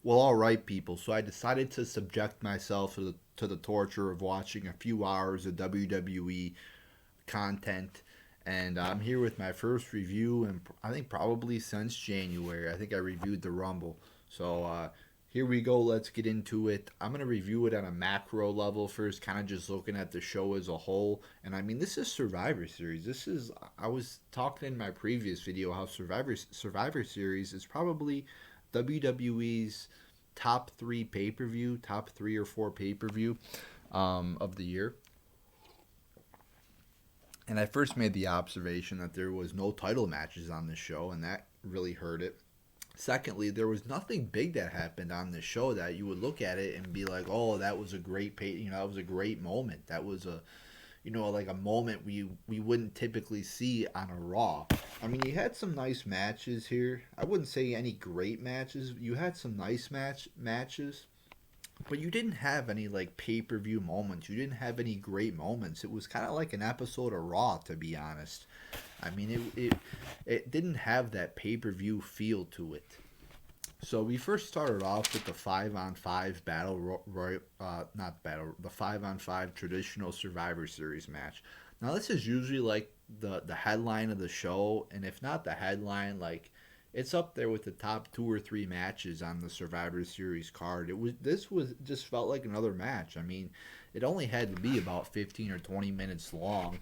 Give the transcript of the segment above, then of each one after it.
Well, all right, people. So I decided to subject myself to the torture of watching a few hours of WWE content, and I'm here with my first review, and I think probably since January. I think I reviewed the Rumble. So here we go. Let's get into it. I'm gonna review it on a macro level first, kind of just looking at the show as a whole. And I mean, this is Survivor Series. This is I was talking in my previous video how Survivor Series is probably WWE's top three pay per view, top three or four pay per view of the year. And I first made the observation that there was no title matches on this show, and that really hurt it. Secondly, there was nothing big that happened on this show that you would look at it and be like, "Oh, that was a great pay," that was a great moment. That was a, like a moment we wouldn't typically see on a Raw. I mean, you had some nice matches here. I wouldn't say any great matches. You had some nice matches, but you didn't have any like pay per view moments. You didn't have any great moments. It was kind of like an episode of Raw, to be honest. I mean, it didn't have that pay per view feel to it. So we first started off with the 5-on-5 not battle, the 5-on-5 traditional Survivor Series match. Now this is usually like the headline of the show, and if not the headline, like it's up there with the top two or three matches on the Survivor Series card. This was just felt like another match. I mean, it only had to be about 15 or 20 minutes long,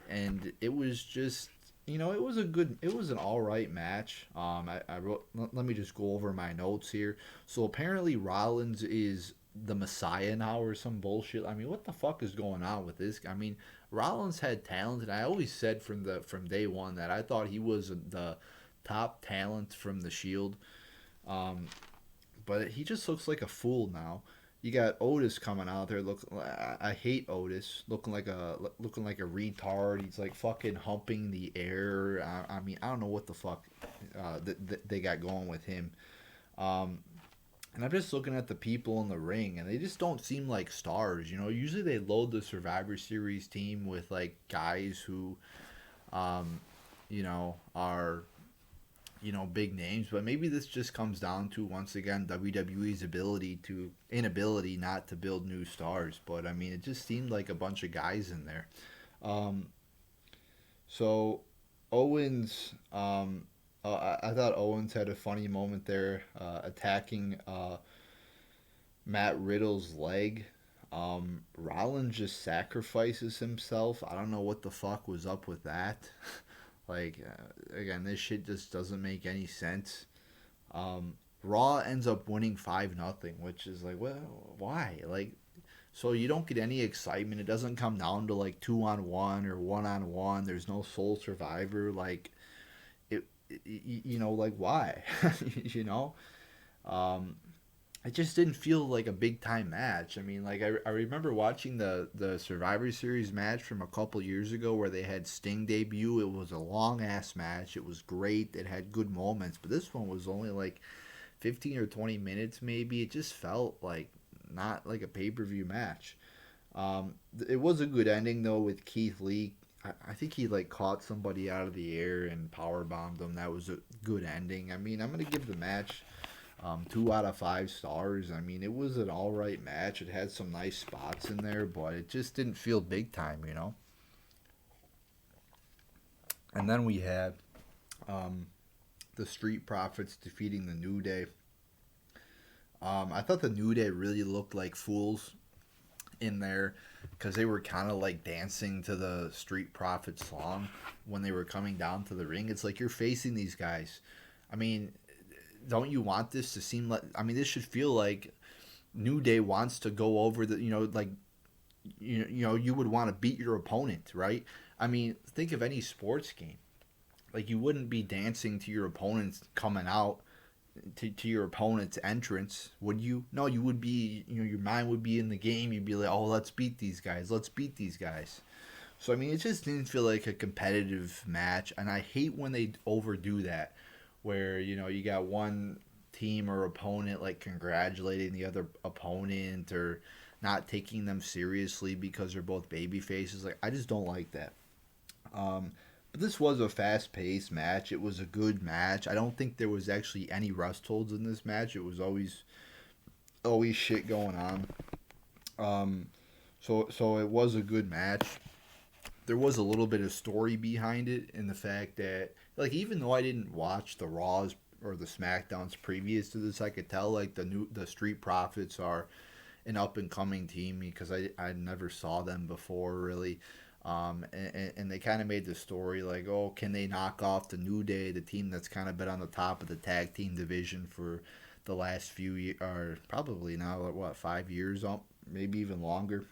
and it was just it was an all right match. I wrote. Let me just go over my notes here. So apparently Rollins is the Messiah now or some bullshit. I mean, what the fuck is going on with this? I mean, Rollins had talent, and I always said from day one that I thought he was the top talent from the Shield. Um, but he just looks like a fool now. You got Otis coming out there. Look, I hate Otis. Looking like a retard. He's like fucking humping the air. I mean, I don't know what the fuck they got going with him. Um, and I'm just looking at the people in the ring, and they just don't seem like stars. Usually they load the Survivor Series team with like guys who, are big names, but maybe this just comes down to once again WWE's inability not to build new stars. But I mean, it just seemed like a bunch of guys in there. Um, so Owens, I thought Owens had a funny moment there, attacking Matt Riddle's leg. Rollins just sacrifices himself. I don't know what the fuck was up with that. Like, again, this shit just doesn't make any sense. Raw ends up winning 5-0, which is like, well, why? Like, so you don't get any excitement. It doesn't come down to like 2-on-1 or 1-on-1. There's no sole survivor. Like, like why? you know? Um, it just didn't feel like a big time match. I mean, like I remember watching the Survivor Series match from a couple years ago where they had Sting debut. It was a long ass match. It was great. It had good moments, but this one was only like 15 or 20 minutes maybe. It just felt like not like a pay per view match. It was a good ending though with Keith Lee. I think he like caught somebody out of the air and power bombed them. That was a good ending. I mean, I'm gonna give the match 2 out of 5 stars. I mean, it was an all right match. It had some nice spots in there, but it just didn't feel big time. And then we had um, the Street Profits defeating the New Day. I thought the New Day really looked like fools in there because they were kind of like dancing to the Street Profits song when they were coming down to the ring. It's like you're facing these guys. I mean, don't you want this to seem like? I mean, this should feel like New Day wants to go over the, like you would want to beat your opponent, right? I mean, think of any sports game. Like you wouldn't be dancing to your opponents coming out to your opponent's entrance, would you? No, you would be. Your mind would be in the game. You'd be like, oh, let's beat these guys. Let's beat these guys. So I mean, it just didn't feel like a competitive match, and I hate when they overdo that, where you got one team or opponent like congratulating the other opponent or not taking them seriously because they're both baby faces. Like I just don't like that. But this was a fast-paced match. It was a good match. I don't think there was actually any rust holds in this match. It was always always shit going on. So it was a good match. There was a little bit of story behind it in the fact that, like, even though I didn't watch the Raws or the SmackDowns previous to this, I could tell like the Street Profits are an up and coming team because I never saw them before really. And they kind of made the story like, oh, can they knock off the New Day, the team that's kind of been on the top of the tag team division for the last few years, or probably now, what, 5 years, maybe even longer.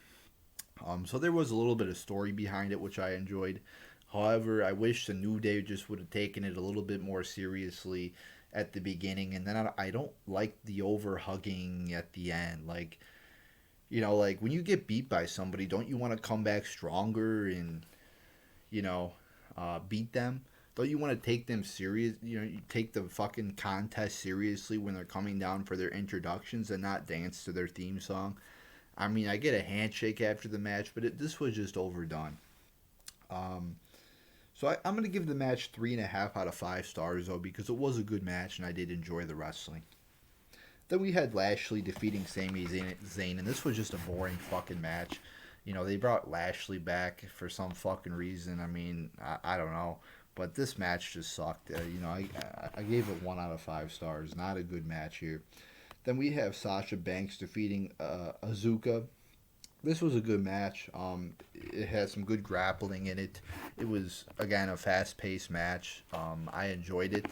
So there was a little bit of story behind it, which I enjoyed. However, I wish the New Day just would have taken it a little bit more seriously at the beginning, and then I don't like the over hugging at the end. Like, like when you get beat by somebody, don't you want to come back stronger and you know beat them? Don't you want to take them serious? You take the fucking contest seriously when they're coming down for their introductions and not dance to their theme song. I mean, I get a handshake after the match, but this was just overdone. Um, I'm going to give the match 3.5 out of 5 stars, though, because it was a good match and I did enjoy the wrestling. Then we had Lashley defeating Sami Zayn, and this was just a boring fucking match. They brought Lashley back for some fucking reason. I mean, I don't know. But this match just sucked. I gave it 1 out of 5 stars. Not a good match here. Then we have Sasha Banks defeating Asuka. This was a good match. It had some good grappling in it. It was, again, a fast-paced match. I enjoyed it.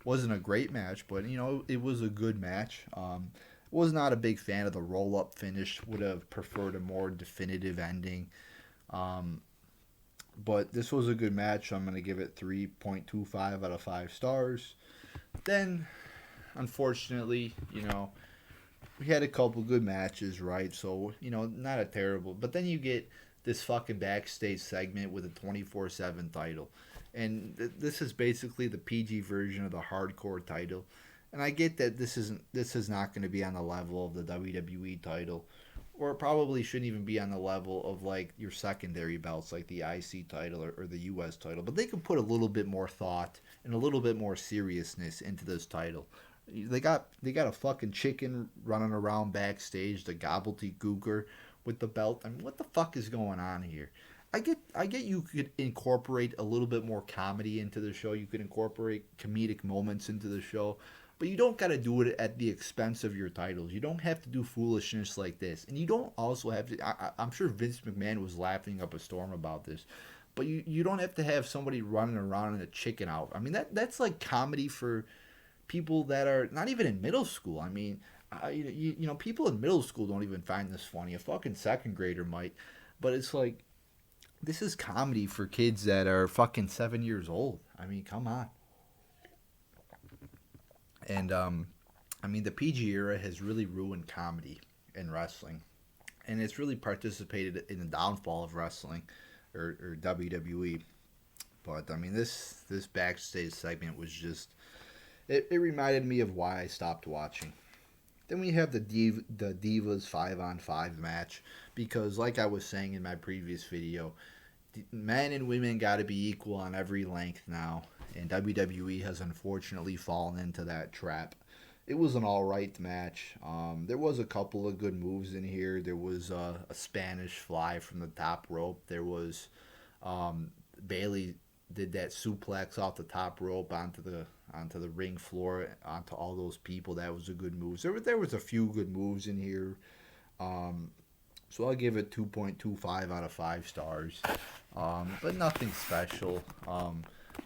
Wasn't a great match, but, it was a good match. Was not a big fan of the roll-up finish. Would have preferred a more definitive ending. But this was a good match. I'm going to give it 3.25 out of 5 stars. Then, unfortunately, we had a couple good matches, right? So, not a terrible. But then you get this fucking backstage segment with a 24/7 title. And this is basically the PG version of the hardcore title. And I get that this is not going to be on the level of the WWE title, or it probably shouldn't even be on the level of like your secondary belts, like the IC title or the US title. But they can put a little bit more thought and a little bit more seriousness into this title. They got a fucking chicken running around backstage, the gobbledygooker with the belt. I mean, what the fuck is going on here? I get you could incorporate a little bit more comedy into the show. You could incorporate comedic moments into the show. But you don't got to do it at the expense of your titles. You don't have to do foolishness like this. And you don't also have to... I'm sure Vince McMahon was laughing up a storm about this. But you don't have to have somebody running around in a chicken out. I mean, that's like comedy for people that are not even in middle school. I mean, people in middle school don't even find this funny. A fucking second grader might. But it's like, this is comedy for kids that are fucking 7 years old. I mean, come on. And, I mean, the PG era has really ruined comedy in wrestling. And it's really participated in the downfall of wrestling, or WWE. But, I mean, this backstage segment was just... It reminded me of why I stopped watching. Then we have the Divas 5-on-5 match. Because, like I was saying in my previous video, men and women got to be equal on every length now. And WWE has unfortunately fallen into that trap. It was an alright match. There was a couple of good moves in here. There was a Spanish fly from the top rope. There was Bayley did that suplex off the top rope onto the ring floor, onto all those people. That was a good move. There was a few good moves in here. So I'll give it 2.25 out of 5 stars. But nothing special.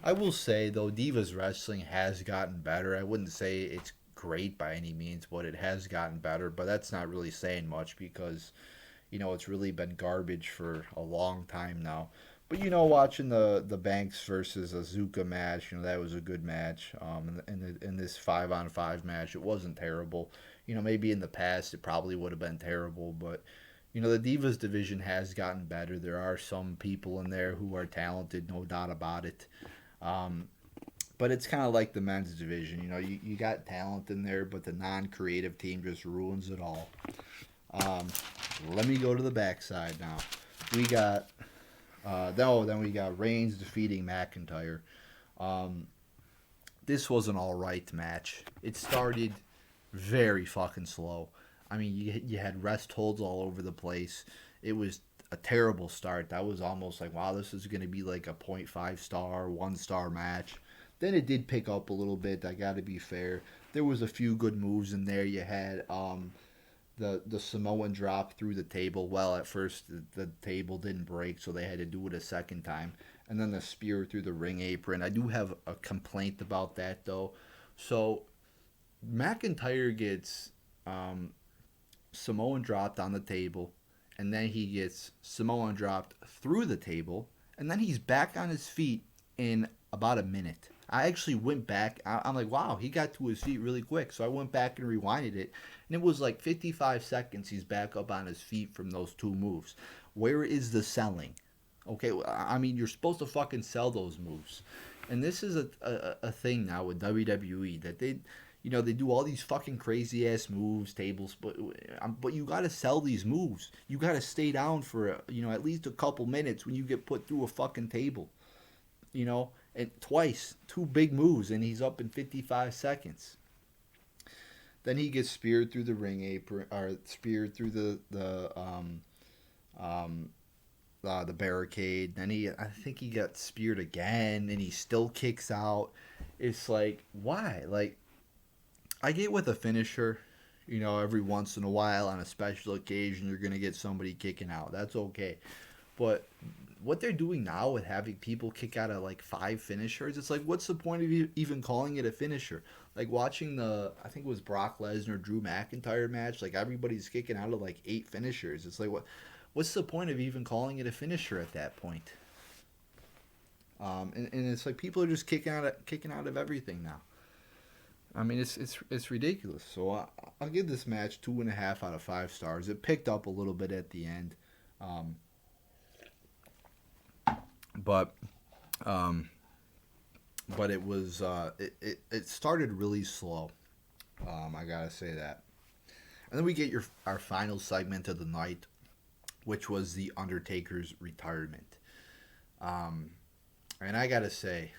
I will say, though, Divas Wrestling has gotten better. I wouldn't say it's great by any means, but it has gotten better. But that's not really saying much because, it's really been garbage for a long time now. But, watching the Banks versus Asuka match, that was a good match. In this 5-on-5 match, it wasn't terrible. Maybe in the past it probably would have been terrible, but... the Divas division has gotten better. There are some people in there who are talented, no doubt about it. But it's kind of like the men's division. You got talent in there, but the non-creative team just ruins it all. Let me go to the backside now. We got... then we got Reigns defeating McIntyre. This was an alright match. It started very fucking slow. I mean, you had rest holds all over the place. It was a terrible start. That was almost like, wow, this is going to be like a point 0.5 star, 1 star match. Then it did pick up a little bit. I got to be fair. There was a few good moves in there. You had the Samoan drop through the table. Well, at first the table didn't break, so they had to do it a second time. And then the spear through the ring apron. I do have a complaint about that though. So McIntyre gets Samoan dropped on the table, and then he gets Samoan dropped through the table, and then he's back on his feet in about a minute. I actually went back. I'm like, wow, he got to his feet really quick. So I went back and rewinded it, and it was like 55 seconds he's back up on his feet from those two moves. Where is the selling? Okay, I mean, you're supposed to fucking sell those moves. And this is a thing now with WWE that they do all these fucking crazy ass moves, tables, but you got to sell these moves. You got to stay down for at least a couple minutes when you get put through a fucking table. And twice, two big moves, and he's up in 55 seconds. Then he gets speared through the ring apron, or speared through the barricade. Then I think he got speared again, and he still kicks out. It's like, why? Like, I get with a finisher, every once in a while on a special occasion, you're gonna get somebody kicking out. That's okay, but what they're doing now with having people kick out of like 5 finishers, it's like, what's the point of even calling it a finisher? Like watching I think it was Brock Lesnar Drew McIntyre match, like everybody's kicking out of like 8 finishers. It's like, what's the point of even calling it a finisher at that point? And it's like people are just kicking out of everything now. I mean, it's ridiculous. So I'll give this match 2.5 out of 5 stars. It picked up a little bit at the end. But it was it started really slow. I gotta say that. And then we get our final segment of the night, which was the Undertaker's retirement. And I gotta say,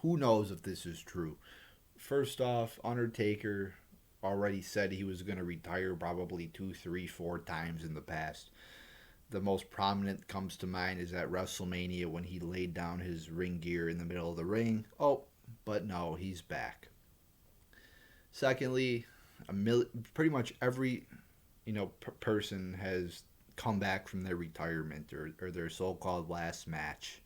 who knows if this is true? First off, Undertaker already said he was going to retire probably 2, 3, 4 times in the past. The most prominent comes to mind is at WrestleMania when he laid down his ring gear in the middle of the ring. Oh, but no, he's back. Secondly, pretty much every person has come back from their retirement or their so-called last match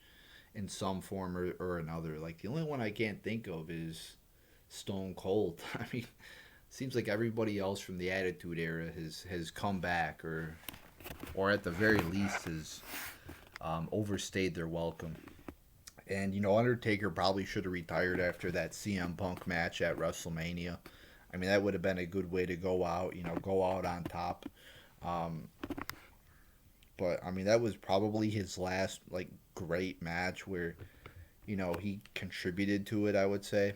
in some form or another. Like, the only one I can't think of is Stone Cold. I mean, seems like everybody else from the Attitude Era has come back or at the very least has overstayed their welcome. And Undertaker probably should have retired after that CM Punk match at WrestleMania. I mean, that would have been a good way to go out on top. But I mean, that was probably his last like great match where he contributed to it, I would say.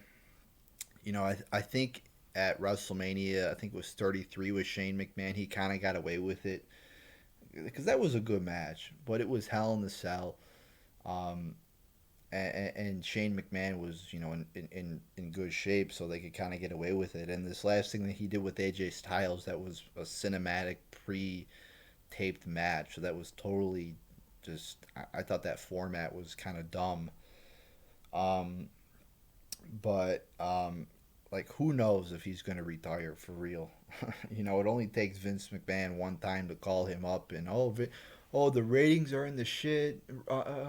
I think at WrestleMania, I think it was 33 with Shane McMahon, he kind of got away with it because that was a good match, but it was Hell in the Cell, and Shane McMahon was in good shape, so they could kind of get away with it. And this last thing that he did with AJ Styles, that was a cinematic pre-taped match, so that was totally just, I thought that format was kind of dumb. But like, who knows if he's going to retire for real? It only takes Vince McMahon one time to call him up and the ratings are in the shit.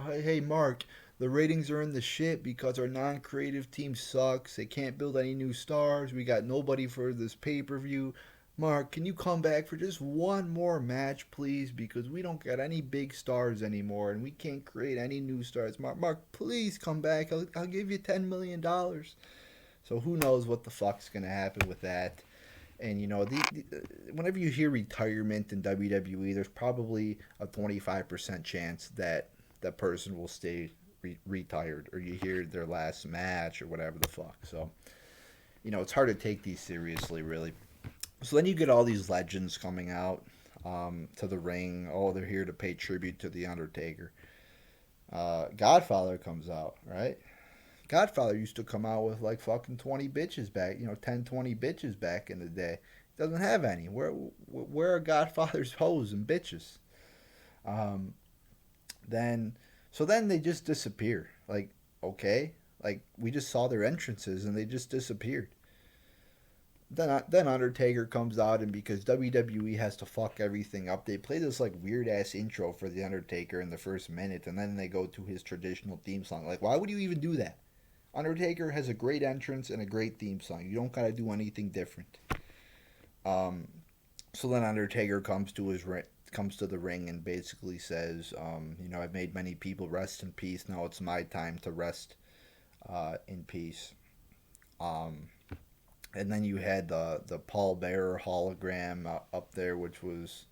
Hey Mark, the ratings are in the shit because our non-creative team sucks. They can't build any new stars. We got nobody for this pay-per-view. Mark, can you come back for just one more match, please? Because we don't got any big stars anymore, and we can't create any new stars. Mark, please come back. I'll give you $10 million. So who knows what the fuck's going to happen with that. And, whenever you hear retirement in WWE, there's probably a 25% chance that that person will stay retired, or you hear their last match or whatever the fuck. So, it's hard to take these seriously, really. So then you get all these legends coming out to the ring. Oh, they're here to pay tribute to The Undertaker. Godfather comes out, right? Godfather used to come out with like fucking 20 bitches back, 10, 20 bitches back in the day. Doesn't have any. Where are Godfather's hoes and bitches? Um, then then they just disappear. Like, okay, like we just saw their entrances and they just disappeared. Then Undertaker comes out, and because WWE has to fuck everything up, they play this like weird ass intro for the Undertaker in the first minute, and then they go to his traditional theme song. Like, why would you even do that? Undertaker has a great entrance and a great theme song. You don't gotta do anything different. Um, so then Undertaker comes to the ring and basically says, I've made many people rest in peace. Now it's my time to rest in peace. Um, and then you had the Paul Bearer hologram up there, which was,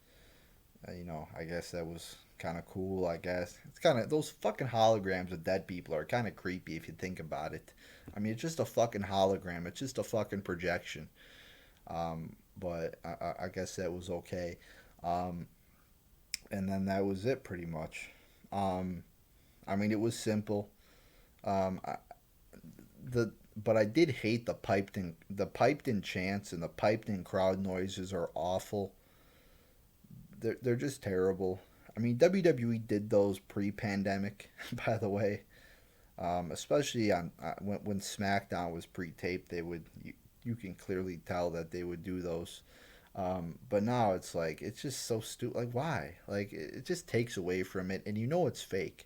I guess that was kind of cool. I guess it's kind of those fucking holograms of dead people are kind of creepy if you think about it. I mean, it's just a fucking hologram. It's just a fucking projection. But I guess that was okay. Um, and then that was it pretty much. Um, I mean, it was simple. Um, I, the but I did hate the piped in chants and the piped in crowd noises are awful. They're just terrible. I mean, WWE did those pre-pandemic, by the way. Especially on when SmackDown was pre-taped, you can clearly tell that they would do those. But now it's like it's just so stupid. Like why? Like it just takes away from it, and you know it's fake.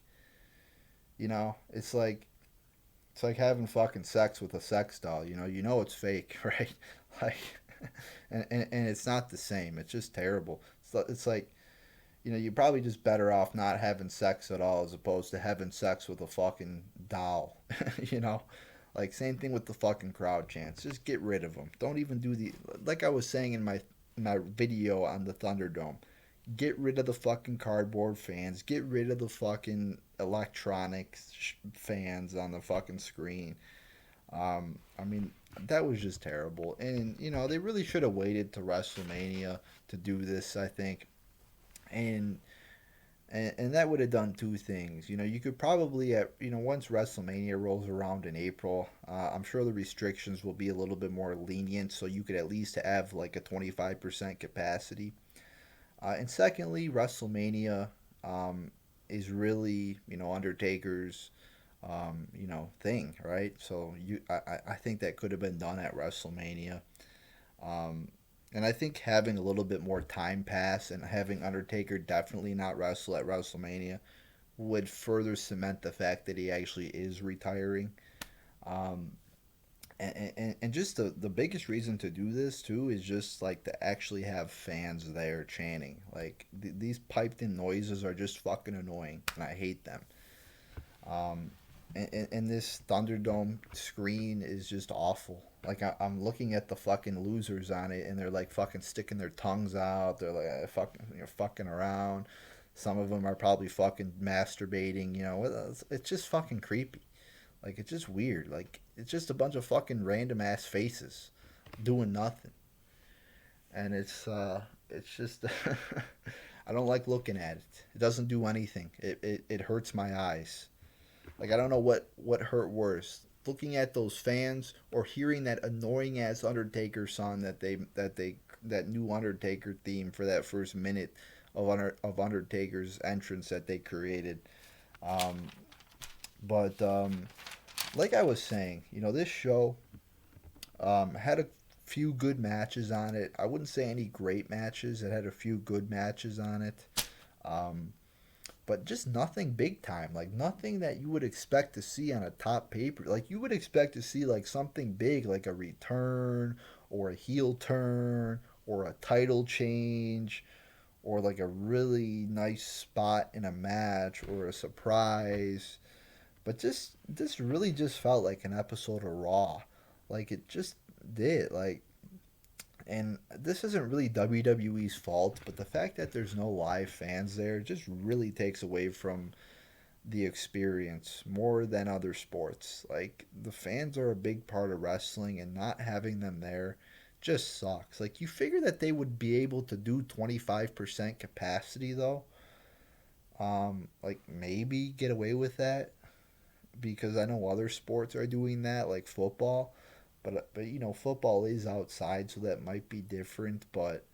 It's like having fucking sex with a sex doll. You know it's fake, right? Like, and it's not the same. It's just terrible. It's like you're probably just better off not having sex at all as opposed to having sex with a fucking doll. you know, like same thing with the fucking crowd chants. Just get rid of them. Don't even do the like I was saying in my video on the Thunderdome. Get rid of the fucking cardboard fans. Get rid of the fucking electronics fans on the fucking screen. I mean, that was just terrible. And, they really should have waited to WrestleMania to do this, I think. And and that would have done two things. You could probably, once WrestleMania rolls around in April, I'm sure the restrictions will be a little bit more lenient, so you could at least have like a 25% capacity. And secondly, WrestleMania is really, Undertaker's, thing, right? So I think that could have been done at WrestleMania. Um, and I think having a little bit more time pass and having Undertaker definitely not wrestle at WrestleMania would further cement the fact that he actually is retiring. Um, and just the biggest reason to do this too is just like to actually have fans there chanting. Like these piped in noises are just fucking annoying, and I hate them. Um, and this Thunderdome screen is just awful. Like I'm looking at the fucking losers on it, and they're like fucking sticking their tongues out. They're like fucking fucking around. Some of them are probably fucking masturbating. It's just fucking creepy. Like it's just weird. Like it's just a bunch of fucking random ass faces doing nothing, and it's just I don't like looking at it. It doesn't do anything. It hurts my eyes. Like I don't know what hurt worse, looking at those fans or hearing that annoying ass Undertaker song that new Undertaker theme for that first minute of Undertaker's entrance that they created. Um, but like I was saying, this show had a few good matches on it. I wouldn't say any great matches. It had a few good matches on it. Um, but just nothing big time. Like nothing that you would expect to see on a top paper. Like you would expect to see like something big, like a return or a heel turn or a title change or like a really nice spot in a match or a surprise. But just this really just felt like an episode of Raw. Like it just did. And this isn't really WWE's fault, but the fact that there's no live fans there just really takes away from the experience more than other sports. Like the fans are a big part of wrestling, and not having them there just sucks. Like you figure that they would be able to do 25% capacity though. Like maybe get away with that because I know other sports are doing that, like football. But you know, football is outside, so that might be different. But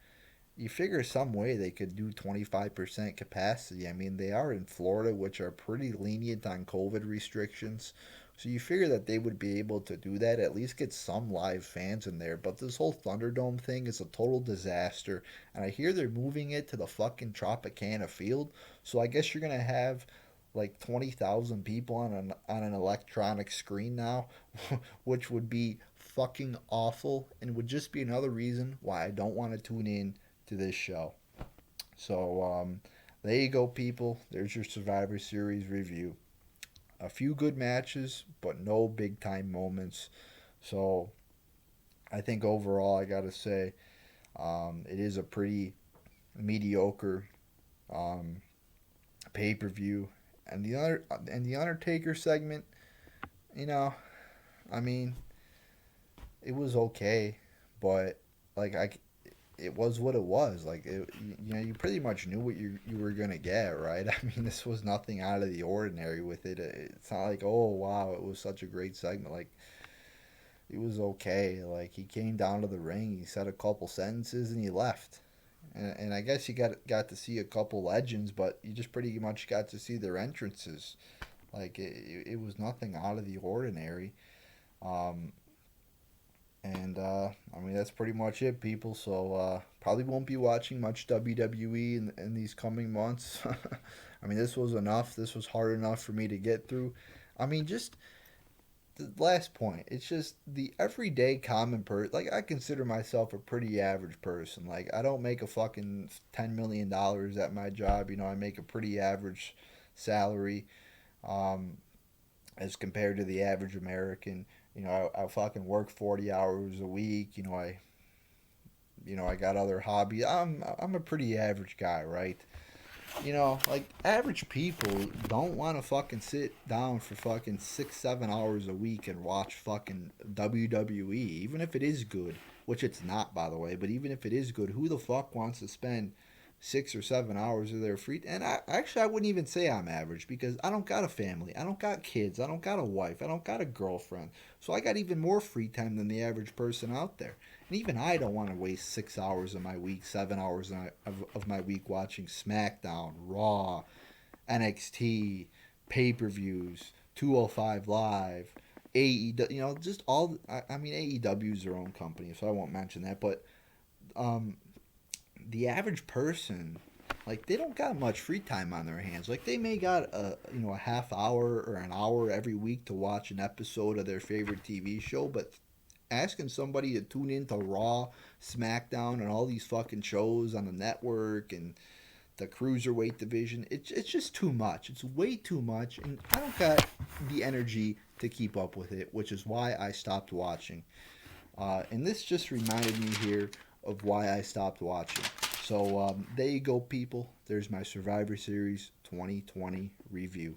you figure some way they could do 25% capacity. I mean, they are in Florida, which are pretty lenient on COVID restrictions. So you figure that they would be able to do that, at least get some live fans in there. But this whole Thunderdome thing is a total disaster. And I hear they're moving it to the fucking Tropicana field. So I guess you're going to have like 20,000 people on an electronic screen now, which would be fucking awful and would just be another reason why I don't want to tune in to this show. So there you go, people. There's your Survivor Series review. A few good matches, but no big time moments. So I think overall, I gotta say, it is a pretty mediocre um, pay per view. And the Undertaker segment, you know, I mean, it was okay, but like it was what it was. Like you know, you pretty much knew what you were gonna get, right? I mean, this was nothing out of the ordinary with it. It's not like, oh wow, it was such a great segment. Like it was okay. Like he came down to the ring, he said a couple sentences, and he left. And I guess you got to see a couple legends, but you just pretty much got to see their entrances. Like it was nothing out of the ordinary. Um, And I mean that's pretty much it, people. So probably won't be watching much WWE in these coming months. I mean this was enough. This was hard enough for me to get through. I mean just the last point. It's just the everyday common person. Like I consider myself a pretty average person. Like I don't make a fucking $10 million at my job. You know I make a pretty average salary. Um, as compared to the average American. You know, I fucking work 40 hours a week. I got other hobbies. I'm a pretty average guy, right? You know, like average people don't want to fucking sit down for fucking 6 7 hours a week and watch fucking WWE, even if it is good, which it's not by the way. But even if it is good, who the fuck wants to spend 6 or 7 hours of their free? And I wouldn't even say I'm average because I don't got a family, I don't got kids, I don't got a wife, I don't got a girlfriend, so I got even more free time than the average person out there. And even I don't want to waste 6 hours of my week, 7 hours of my week watching SmackDown, Raw, NXT, pay per views, 205 Live, AEW. You know, just all. I mean, AEW is their own company, so I won't mention that. But um, the average person, like they don't got much free time on their hands. Like they may got a half hour or an hour every week to watch an episode of their favorite TV show, but asking somebody to tune into Raw, SmackDown, and all these fucking shows on the network and the cruiserweight division, it's just too much. It's way too much, and I don't got the energy to keep up with it, which is why I stopped watching. And this just reminded me here of why I stopped watching. So there you go, people. There's my Survivor Series 2020 review.